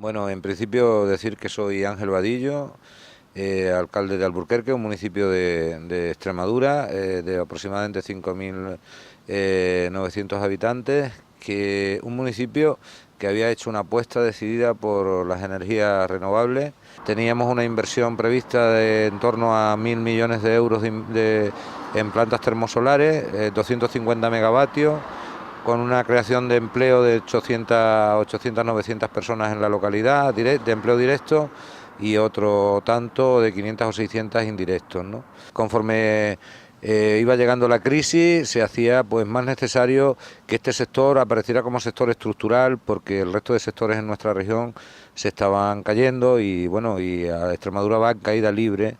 Bueno, en principio decir que soy Ángel Vadillo, alcalde de Alburquerque, un municipio de Extremadura, de aproximadamente 5.900 habitantes, un municipio que había hecho una apuesta decidida por las energías renovables. Teníamos una inversión prevista de en torno a 1.000 millones de euros en plantas termosolares, 250 megavatios, con una creación de empleo de 800 900 personas en la localidad, de empleo directo, y otro tanto de 500 o 600 indirectos, ¿no? Conforme iba llegando la crisis, se hacía pues más necesario que este sector apareciera como sector estructural, porque el resto de sectores en nuestra región se estaban cayendo y bueno, y a Extremadura va en caída libre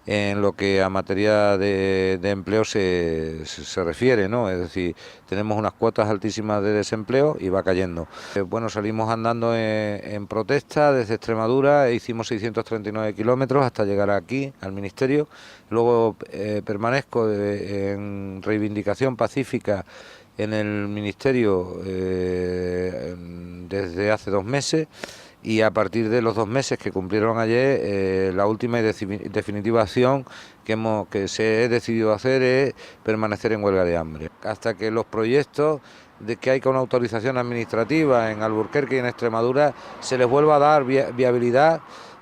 en lo que a materia de empleo se refiere, ¿no? Es decir, tenemos unas cuotas altísimas de desempleo y va cayendo. Bueno, salimos andando en protesta desde Extremadura, hicimos 639 kilómetros hasta llegar aquí, al Ministerio. Luego permanezco en reivindicación pacífica en el Ministerio desde hace 2 meses, y a partir de los 2 meses que cumplieron ayer, la última y definitiva acción que se he decidido hacer es permanecer en huelga de hambre. Hasta que los proyectos que hay con autorización administrativa en Alburquerque y en Extremadura se les vuelva a dar viabilidad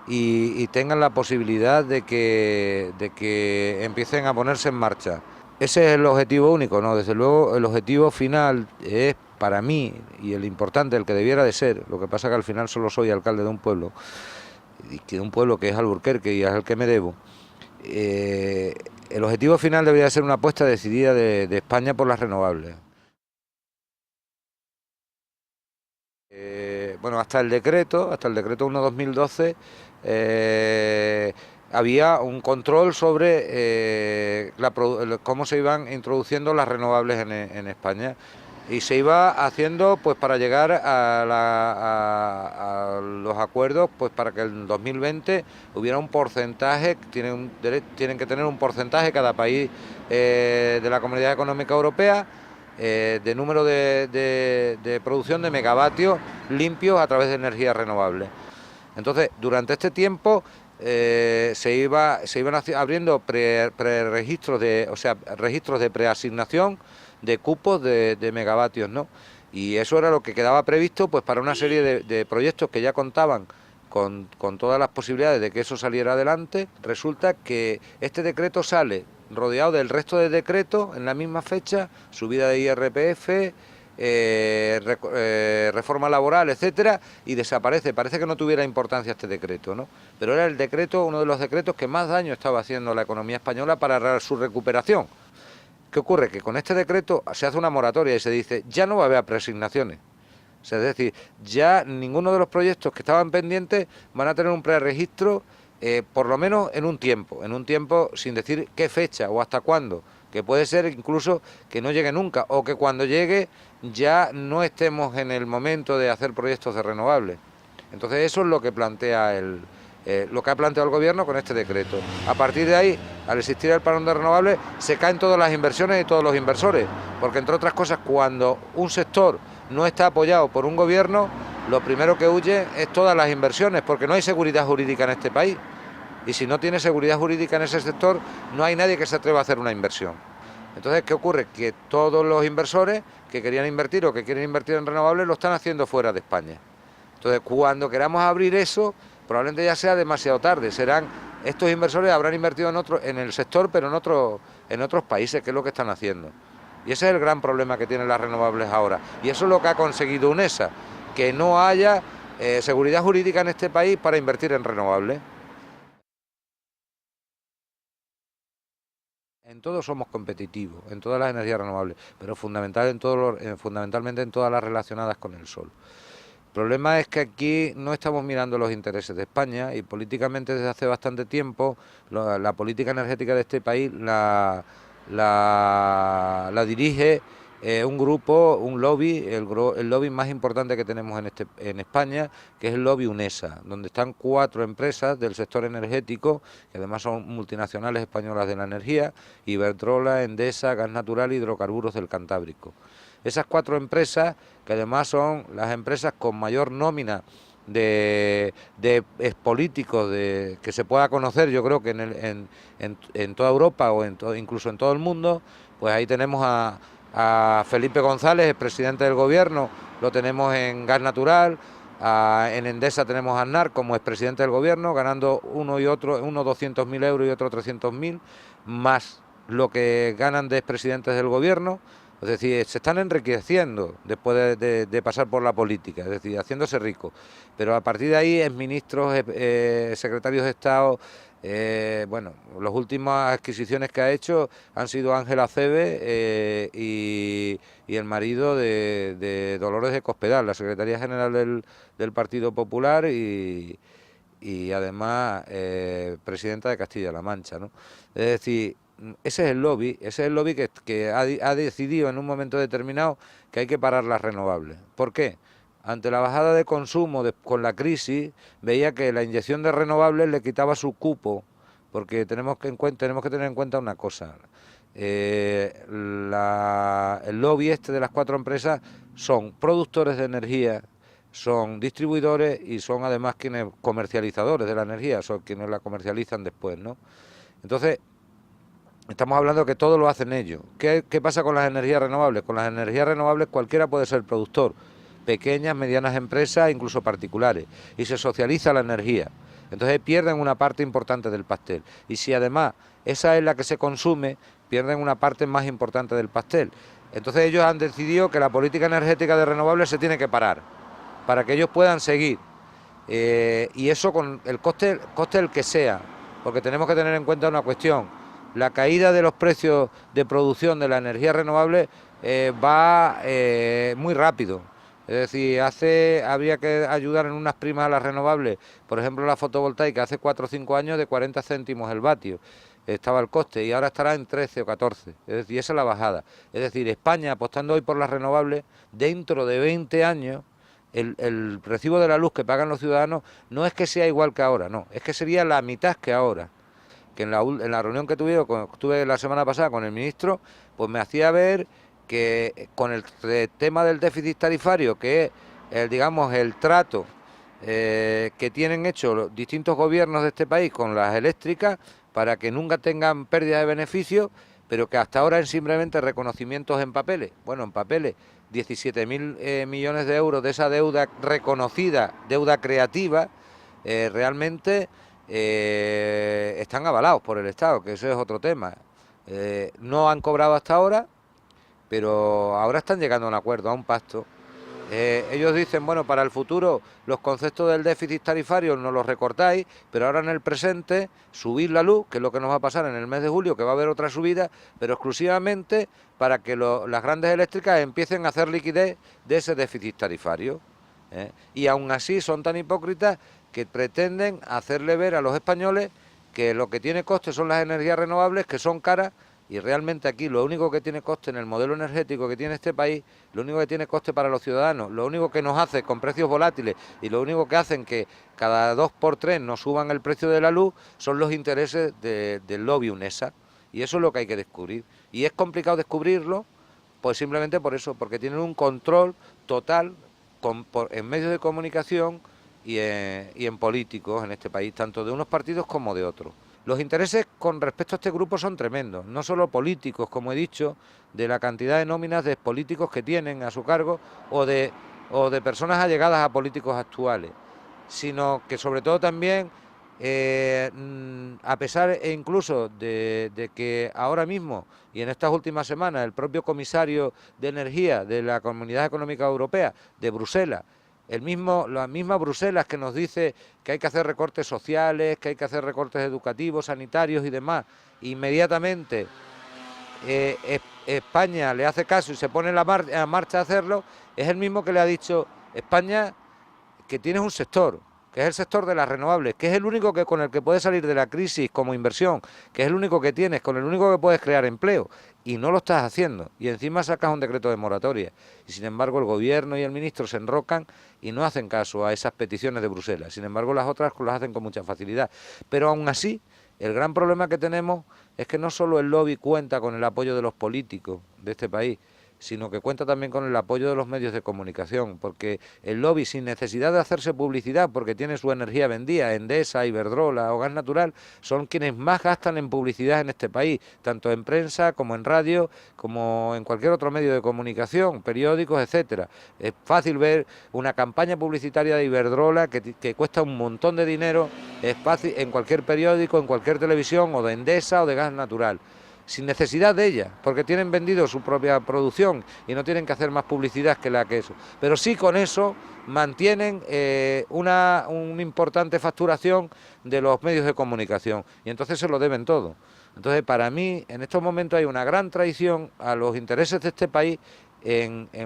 y tengan la posibilidad de que empiecen a ponerse en marcha. Ese es el objetivo único, ¿no? Desde luego el objetivo final es, para mí, y el importante, el que debiera de ser, lo que pasa que al final solo soy alcalde de un pueblo, y que de un pueblo que es Alburquerque y es al que me debo. El objetivo final debería ser una apuesta decidida de España por las renovables. Bueno, hasta el decreto 1/2012, había un control sobre cómo se iban introduciendo las renovables en España, y se iba haciendo pues para llegar a los acuerdos, pues para que en 2020 hubiera un porcentaje. Tienen que tener un porcentaje cada país de la Comunidad Económica Europea, de número de producción de megavatios limpios a través de energías renovables. Entonces, durante este tiempo se iban abriendo registros de preasignación de cupos de megavatios, ¿no? Y eso era lo que quedaba previsto pues para una serie de proyectos que ya contaban con todas las posibilidades de que eso saliera adelante. Resulta que este decreto sale rodeado del resto de decretos en la misma fecha: subida de IRPF, reforma laboral, etcétera, y desaparece. Parece que no tuviera importancia este decreto, ¿no? Pero era uno de los decretos que más daño estaba haciendo a la economía española para su recuperación. ¿Qué ocurre? Que con este decreto se hace una moratoria y se dice: ya no va a haber preasignaciones. O sea, es decir, ya ninguno de los proyectos que estaban pendientes van a tener un preregistro, por lo menos en un tiempo sin decir qué fecha o hasta cuándo, que puede ser incluso que no llegue nunca, o que cuando llegue ya no estemos en el momento de hacer proyectos de renovables. Entonces eso es lo que lo que ha planteado el Gobierno con este decreto. A partir de ahí, al existir el parón de renovables, se caen todas las inversiones y todos los inversores, porque entre otras cosas, cuando un sector no está apoyado por un gobierno, lo primero que huye es todas las inversiones, porque no hay seguridad jurídica en este país. Y si no tiene seguridad jurídica en ese sector, no hay nadie que se atreva a hacer una inversión. Entonces, ¿qué ocurre? Que todos los inversores que querían invertir o que quieren invertir en renovables lo están haciendo fuera de España. Entonces, cuando queramos abrir eso, probablemente ya sea demasiado tarde. Estos inversores habrán invertido en el sector, pero en otros países, que es lo que están haciendo. Y ese es el gran problema que tienen las renovables ahora. Y eso es lo que ha conseguido UNESA, que no haya seguridad jurídica en este país para invertir en renovables. En todo somos competitivos, en todas las energías renovables, pero fundamentalmente en todas las relacionadas con el sol. El problema es que aquí no estamos mirando los intereses de España, y políticamente desde hace bastante tiempo la política energética de este país la dirige un grupo, un lobby, el lobby más importante que tenemos en España, que es el lobby UNESA, donde están 4 empresas del sector energético, que además son multinacionales españolas de la energía: Iberdrola, Endesa, Gas Natural y Hidrocarburos del Cantábrico. Esas 4 empresas, que además son las empresas con mayor nómina de políticos que se pueda conocer, yo creo que en toda Europa o incluso en todo el mundo, pues ahí tenemos a Felipe González, el presidente del gobierno, lo tenemos en Gas Natural. En Endesa tenemos a Aznar como expresidente del gobierno, ganando uno 200.000 euros y otro 300.000, más lo que ganan de expresidentes del gobierno. Es decir, se están enriqueciendo después de pasar por la política, es decir, haciéndose ricos. Pero a partir de ahí, exministros, secretarios de Estado, bueno, las últimas adquisiciones que ha hecho han sido Ángel Acebe y el marido de Dolores de Cospedal, la secretaria general del Partido Popular y además presidenta de Castilla-La Mancha, ¿no? Es decir, ese es el lobby que ha decidido en un momento determinado que hay que parar las renovables. ¿Por qué? Ante la bajada de consumo con la crisis, veía que la inyección de renovables le quitaba su cupo, porque tenemos que tener en cuenta una cosa. El lobby este de las 4 empresas son productores de energía, son distribuidores y son además quienes comercializadores de la energía, son quienes la comercializan después, ¿no? Entonces, estamos hablando que todo lo hacen ellos. ¿Qué pasa con las energías renovables? Con las energías renovables cualquiera puede ser productor, pequeñas, medianas empresas, incluso particulares, y se socializa la energía. Entonces pierden una parte importante del pastel. Y si además esa es la que se consume, pierden una parte más importante del pastel. Entonces ellos han decidido que la política energética de renovables se tiene que parar, para que ellos puedan seguir. Y eso con el coste el que sea, porque tenemos que tener en cuenta una cuestión. La caída de los precios de producción de la energía renovable va muy rápido. Es decir, habría que ayudar en unas primas a las renovables, por ejemplo la fotovoltaica, hace 4 o 5 años de 40 céntimos el vatio estaba el coste y ahora estará en 13 o 14. Es decir, esa es la bajada. Es decir, España apostando hoy por las renovables, dentro de 20 años, el recibo de la luz que pagan los ciudadanos no es que sea igual que ahora, no, es que sería la mitad que ahora. Que en la reunión que tuve la semana pasada con el ministro, pues me hacía ver que con el tema del déficit tarifario, que es digamos el trato que tienen hecho los distintos gobiernos de este país con las eléctricas para que nunca tengan pérdida de beneficios, pero que hasta ahora es simplemente reconocimientos en papeles. Bueno, en papeles, 17.000 millones de euros de esa deuda reconocida, deuda creativa, realmente están avalados por el Estado, que eso es otro tema. No han cobrado hasta ahora, pero ahora están llegando a un acuerdo, a un pacto. Ellos dicen, bueno, para el futuro los conceptos del déficit tarifario nos los recortáis, pero ahora en el presente subir la luz, que es lo que nos va a pasar en el mes de julio, que va a haber otra subida, pero exclusivamente para que las grandes eléctricas empiecen a hacer liquidez de ese déficit tarifario. Y aún así son tan hipócritas que pretenden hacerle ver a los españoles que lo que tiene coste son las energías renovables, que son caras, y realmente aquí lo único que tiene coste en el modelo energético que tiene este país, lo único que tiene coste para los ciudadanos, lo único que nos hace con precios volátiles y lo único que hacen que cada 2 por 3 nos suban el precio de la luz son los intereses del lobby UNESA. Y eso es lo que hay que descubrir. Y es complicado descubrirlo, pues simplemente por eso, porque tienen un control total en medios de comunicación y en políticos en este país, tanto de unos partidos como de otros. Los intereses con respecto a este grupo son tremendos, no solo políticos, como he dicho, de la cantidad de nóminas de políticos que tienen a su cargo o de personas allegadas a políticos actuales, sino que sobre todo también, a pesar incluso de que ahora mismo y en estas últimas semanas el propio comisario de Energía de la Comunidad Económica Europea, de Bruselas, la misma Bruselas que nos dice que hay que hacer recortes sociales, que hay que hacer recortes educativos, sanitarios y demás, inmediatamente España le hace caso y se pone en marcha a hacerlo, es el mismo que le ha dicho España que tienes un sector, que es el sector de las renovables, que es el único con el que puedes salir de la crisis como inversión, que es el único que tienes, con el único que puedes crear empleo, y no lo estás haciendo, y encima sacas un decreto de moratoria, y sin embargo el gobierno y el ministro se enrocan y no hacen caso a esas peticiones de Bruselas, sin embargo las otras las hacen con mucha facilidad, pero aún así el gran problema que tenemos es que no solo el lobby cuenta con el apoyo de los políticos de este país, sino que cuenta también con el apoyo de los medios de comunicación, porque el lobby, sin necesidad de hacerse publicidad, porque tiene su energía vendida, Endesa, Iberdrola o Gas Natural, son quienes más gastan en publicidad en este país, tanto en prensa como en radio, como en cualquier otro medio de comunicación, periódicos, etcétera. Es fácil ver una campaña publicitaria de Iberdrola que cuesta un montón de dinero, es fácil en cualquier periódico, en cualquier televisión, o de Endesa o de Gas Natural, sin necesidad de ella, porque tienen vendido su propia producción y no tienen que hacer más publicidad que la que eso. Pero sí, con eso mantienen una importante facturación de los medios de comunicación, y entonces se lo deben todo. Entonces, para mí, en estos momentos hay una gran traición a los intereses de este país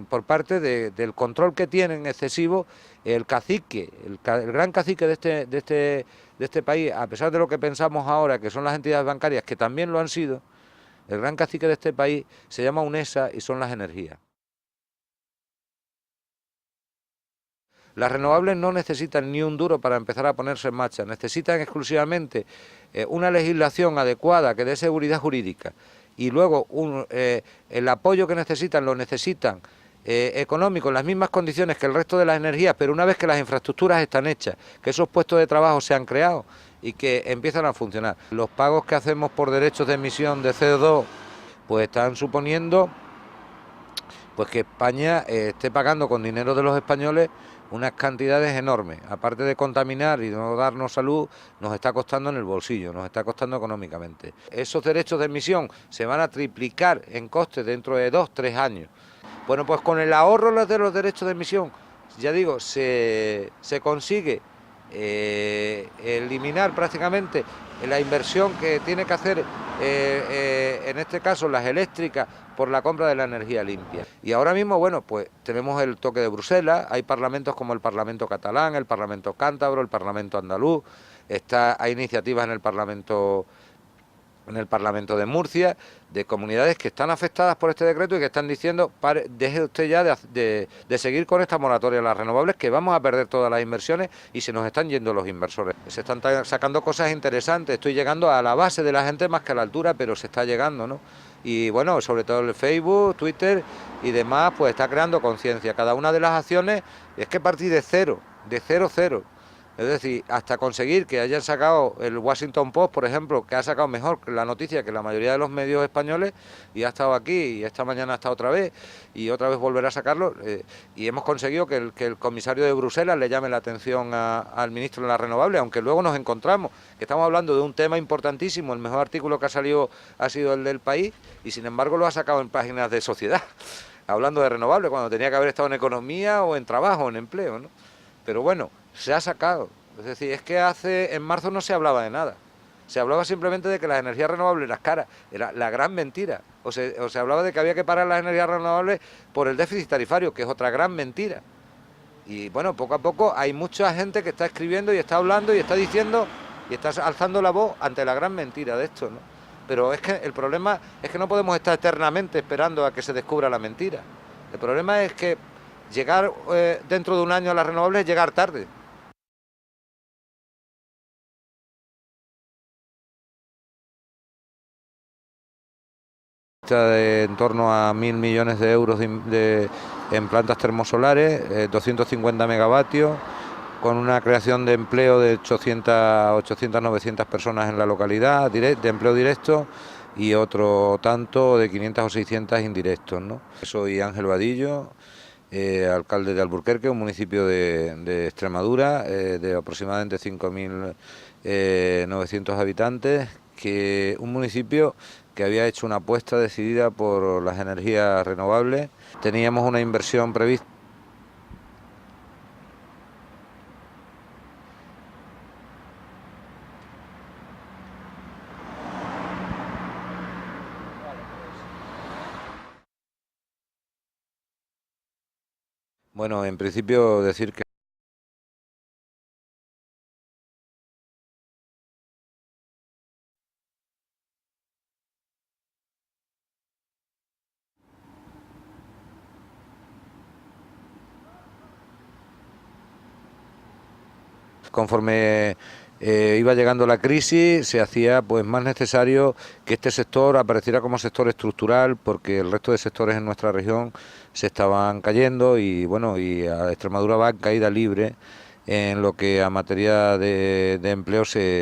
por parte del control que tienen excesivo el cacique, el gran cacique de este país, a pesar de lo que pensamos ahora, que son las entidades bancarias, que también lo han sido. El gran cacique de este país se llama UNESA y son las energías. Las renovables no necesitan ni un duro para empezar a ponerse en marcha, necesitan exclusivamente una legislación adecuada que dé seguridad jurídica, y luego el apoyo que necesitan lo necesitan económico en las mismas condiciones que el resto de las energías, pero una vez que las infraestructuras están hechas, que esos puestos de trabajo se han creado y que empiezan a funcionar. Los pagos que hacemos por derechos de emisión de CO2 pues están suponiendo pues que España esté pagando con dinero de los españoles unas cantidades enormes. Aparte de contaminar y no darnos salud, nos está costando en el bolsillo, nos está costando económicamente. Esos derechos de emisión se van a triplicar en costes dentro de 2 o 3 años. Bueno, pues con el ahorro de los derechos de emisión, ya digo, se consigue eliminar prácticamente la inversión que tiene que hacer, en este caso las eléctricas, por la compra de la energía limpia. Y ahora mismo, bueno, pues tenemos el toque de Bruselas, hay parlamentos como el Parlamento catalán, el Parlamento cántabro, el Parlamento andaluz, hay iniciativas en el Parlamento de Murcia, de comunidades que están afectadas por este decreto y que están diciendo: deje usted ya de seguir con esta moratoria de las renovables, que vamos a perder todas las inversiones y se nos están yendo los inversores. Se están sacando cosas interesantes, estoy llegando a la base de la gente más que a la altura, pero se está llegando, ¿no? Y bueno, sobre todo el Facebook, Twitter y demás, pues está creando conciencia. Cada una de las acciones es que partir de cero, cero. Es decir, hasta conseguir que hayan sacado el Washington Post, por ejemplo, que ha sacado mejor la noticia que la mayoría de los medios españoles, y ha estado aquí, y esta mañana ha estado otra vez, y otra vez volverá a sacarlo, y hemos conseguido que el comisario de Bruselas le llame la atención al ministro de la renovable, aunque luego nos encontramos que estamos hablando de un tema importantísimo. El mejor artículo que ha salido ha sido el del País, y sin embargo lo ha sacado en páginas de Sociedad, hablando de renovables, cuando tenía que haber estado en economía o en trabajo, en empleo, ¿no? Pero bueno, se ha sacado. Es decir, es que en marzo no se hablaba de nada. Se hablaba simplemente de que las energías renovables eran caras. Era la gran mentira. O se hablaba de que había que parar las energías renovables por el déficit tarifario, que es otra gran mentira. Y bueno, poco a poco hay mucha gente que está escribiendo y está hablando y está diciendo y está alzando la voz ante la gran mentira de esto, ¿no? Pero es que el problema es que no podemos estar eternamente esperando a que se descubra la mentira. El problema es que llegar dentro de un año a las renovables es llegar tarde. De en torno a 1.000 millones de euros en plantas termosolares, 250 megavatios, con una creación de empleo de 800, 900 personas en la localidad, de empleo directo, y otro tanto de 500 o 600 indirectos, ¿no? Soy Ángel Vadillo, alcalde de Alburquerque, un municipio de Extremadura, de aproximadamente 5.900 habitantes, un municipio que había hecho una apuesta decidida por las energías renovables. Teníamos una inversión prevista. Bueno, en principio decir que conforme iba llegando la crisis, se hacía pues más necesario que este sector apareciera como sector estructural, porque el resto de sectores en nuestra región se estaban cayendo y bueno, y a Extremadura va en caída libre en lo que a materia de empleo se